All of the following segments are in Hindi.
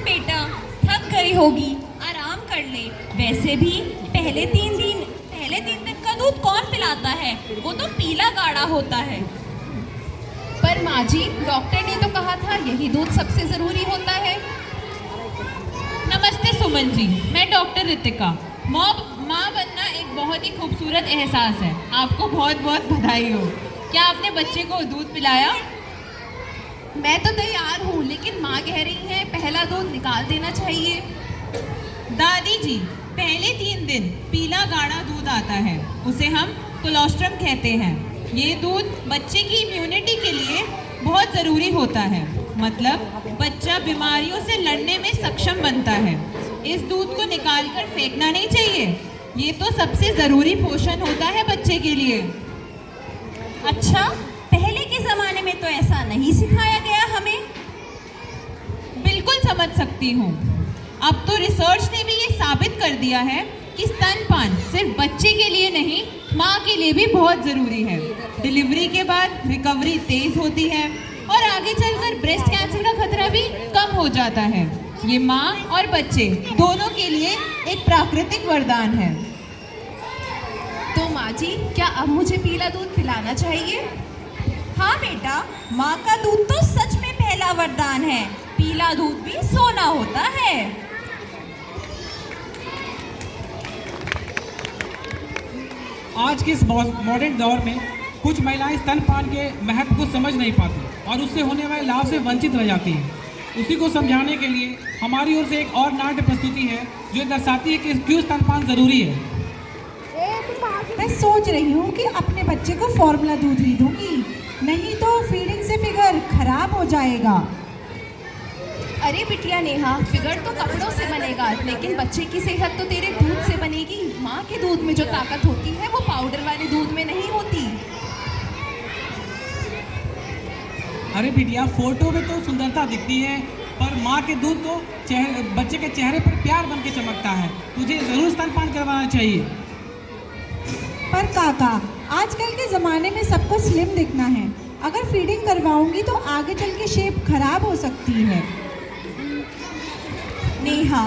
बेटा, थक गई होगी, आराम कर ले। वैसे भी पहले तीन दिन का दूध कौन पिलाता है? वो तो पीला गाढ़ा होता है। पर माँ जी, डॉक्टर ने तो कहा था यही दूध सबसे ज़रूरी होता है। नमस्ते सुमन जी, मैं डॉक्टर रितिका। माँ बनना एक बहुत ही खूबसूरत एहसास है। आपको बहुत बहुत बधाई हो। क्या आपने बच्चे को दूध पिलाया? मैं तो तैयार हूँ, लेकिन माँ कह रही है पहला दूध निकाल देना चाहिए। दादी जी, पहले 3 दिन पीला गाढ़ा दूध आता है, उसे हम कोलोस्ट्रम कहते हैं। ये दूध बच्चे की इम्यूनिटी के लिए बहुत ज़रूरी होता है। मतलब बच्चा बीमारियों से लड़ने में सक्षम बनता है। इस दूध को निकालकर फेंकना नहीं चाहिए। ये तो सबसे ज़रूरी पोषण होता है बच्चे के लिए। अच्छा, पहले के ज़माने में तो ऐसा नहीं सिखाया गया हमें। बिल्कुल समझ सकती हूँ। अब तो रिसर्च ने भी ये साबित कर दिया है कि स्तनपान सिर्फ बच्चे के लिए नहीं, माँ के लिए भी बहुत ज़रूरी है। डिलीवरी के बाद रिकवरी तेज़ होती है और आगे चलकर ब्रेस्ट कैंसर का खतरा भी कम हो जाता है। ये माँ और बच्चे दोनों के लिए एक प्राकृतिक वरदान है। तो माँ जी, क्या अब मुझे पीला दूध पिलाना चाहिए? हाँ बेटा, माँ का दूध तो सच में पहला वरदान है। पीला दूध भी सोना होता है। आज के इस मॉडर्न दौर में कुछ महिलाएं स्तनपान के महत्व को समझ नहीं पाती और उससे होने वाले लाभ से वंचित रह जाती हैं। उसी को समझाने के लिए हमारी ओर से एक और नाट्य प्रस्तुति है जो दर्शाती है कि क्यों स्तनपान ज़रूरी है। मैं सोच रही हूँ कि अपने बच्चे को फॉर्मूला दूध ही दूंगी, नहीं तो फीडिंग से फिगर खराब हो जाएगा। अरे बिटिया नेहा, फिगर तो कपड़ों से बनेगा, लेकिन बच्चे की सेहत तो तेरे दूध से बनेगी। माँ के दूध में जो ताकत होती है वो पाउडर वाले दूध में नहीं होती। अरे बिटिया, फोटो में तो सुंदरता दिखती है, पर माँ के दूध तो बच्चे के चेहरे पर प्यार बन के चमकता है। तुझे ज़रूर स्तनपान करवाना चाहिए। पर काका, आजकल के ज़माने में सबको स्लिम दिखना है। अगर फीडिंग करवाऊंगी तो आगे चल के शेप खराब हो सकती है। नेहा,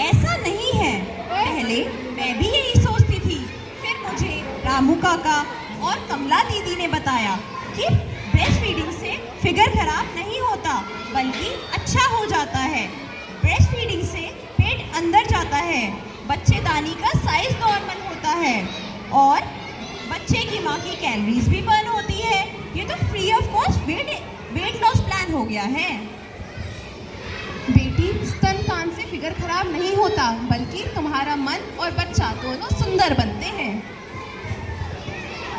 ऐसा नहीं है। पहले मैं भी यही सोचती थी, फिर मुझे रामू काका और कमला दीदी ने बताया कि ब्रेस्ट फीडिंग से फिगर खराब नहीं होता, बल्कि अच्छा हो जाता है। ब्रेस्ट फीडिंग से पेट अंदर जाता है, बच्चेदानी का साइज नॉर्मल होता है और बच्चे की माँ की कैलोरीज भी बर्न होती है। ये तो free of cost weight loss plan हो गया है। बेटी, स्तनपान से फिगर खराब नहीं होता, बल्कि तुम्हारा मन और बच्चा दोनों सुंदर बनते हैं।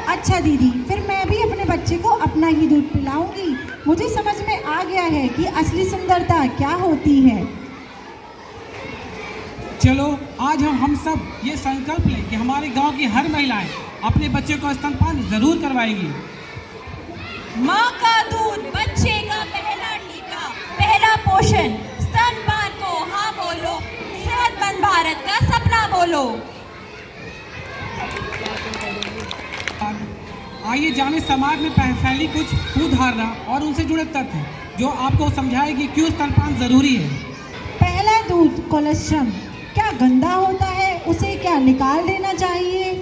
अच्छा दीदी, फिर मैं भी अपने बच्चे को अपना ही दूध पिलाऊंगी। मुझे समझ में आ गया है कि असली सुंदरता क्या होती है। चलो आज हम सब ये संकल्प लें कि हमारे गांव की हर महिलाएं अपने बच्चे को स्तनपान ज़रूर करवाएंगी। माँ का दूध बच्चे का पहला टीका, पहला पोषण। स्तनपान को हाँ बोलो, सेहतमंद भारत का सपना बोलो। आइए जाने समाज में फैली कुछ कुधारणा और उनसे जुड़े तथ्य जो आपको समझाएगी क्यों स्तनपान ज़रूरी है। पहला दूध कोलेस्ट्रॉल क्या गंदा होता है? उसे क्या निकाल देना चाहिए?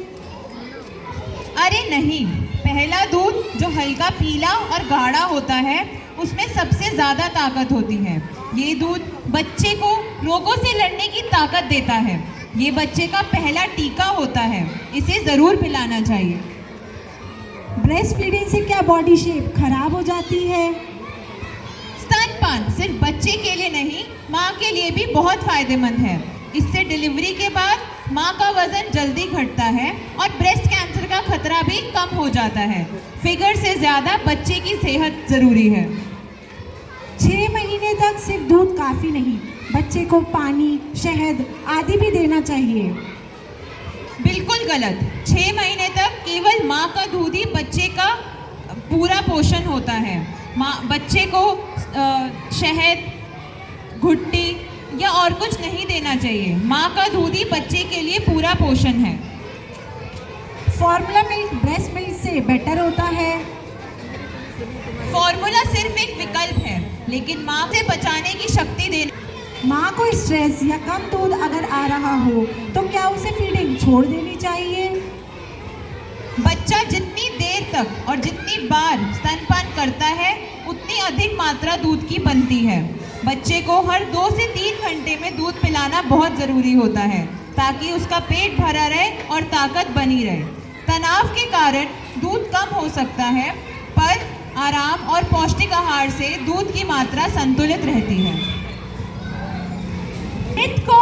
अरे नहीं, पहला दूध जो हल्का पीला और गाढ़ा होता है उसमें सबसे ज़्यादा ताकत होती है। ये दूध बच्चे को रोगों से लड़ने की ताकत देता है। ये बच्चे का पहला टीका होता है, इसे ज़रूर पिलाना चाहिए। ब्रेस्ट फीडिंग से क्या बॉडी शेप खराब हो जाती है? स्तनपान सिर्फ बच्चे के लिए नहीं, माँ के लिए भी बहुत फायदेमंद है। इससे डिलीवरी के बाद माँ का वजन जल्दी घटता है और ब्रेस्ट कैंसर का खतरा भी कम हो जाता है। फिगर से ज़्यादा बच्चे की सेहत ज़रूरी है। 6 महीने तक सिर्फ दूध काफ़ी नहीं, बच्चे को पानी, शहद आदि भी देना चाहिए। बिल्कुल गलत। 6 महीने तक केवल माँ का दूध ही बच्चे का पूरा पोषण होता है। बच्चे को शहद, घुट्टी या और कुछ नहीं देना चाहिए। माँ का दूध ही बच्चे के लिए पूरा पोषण है। फॉर्मूला मिल्क ब्रेस्ट मिल्क से बेटर होता है। फॉर्मूला सिर्फ एक विकल्प है, लेकिन माँ से बचाने की शक्ति देने माँ को स्ट्रेस या कम दूध अगर आ रहा हो तो क्या उसे फीडिंग छोड़ देनी चाहिए? बच्चा जितनी देर तक और जितनी बार स्तनपान करता है उतनी अधिक मात्रा दूध की बनती है। बच्चे को हर 2 से 3 घंटे में दूध पिलाना बहुत ज़रूरी होता है ताकि उसका पेट भरा रहे और ताकत बनी रहे। तनाव के कारण दूध कम हो सकता है, पर आराम और पौष्टिक आहार से दूध की मात्रा संतुलित रहती है। हित को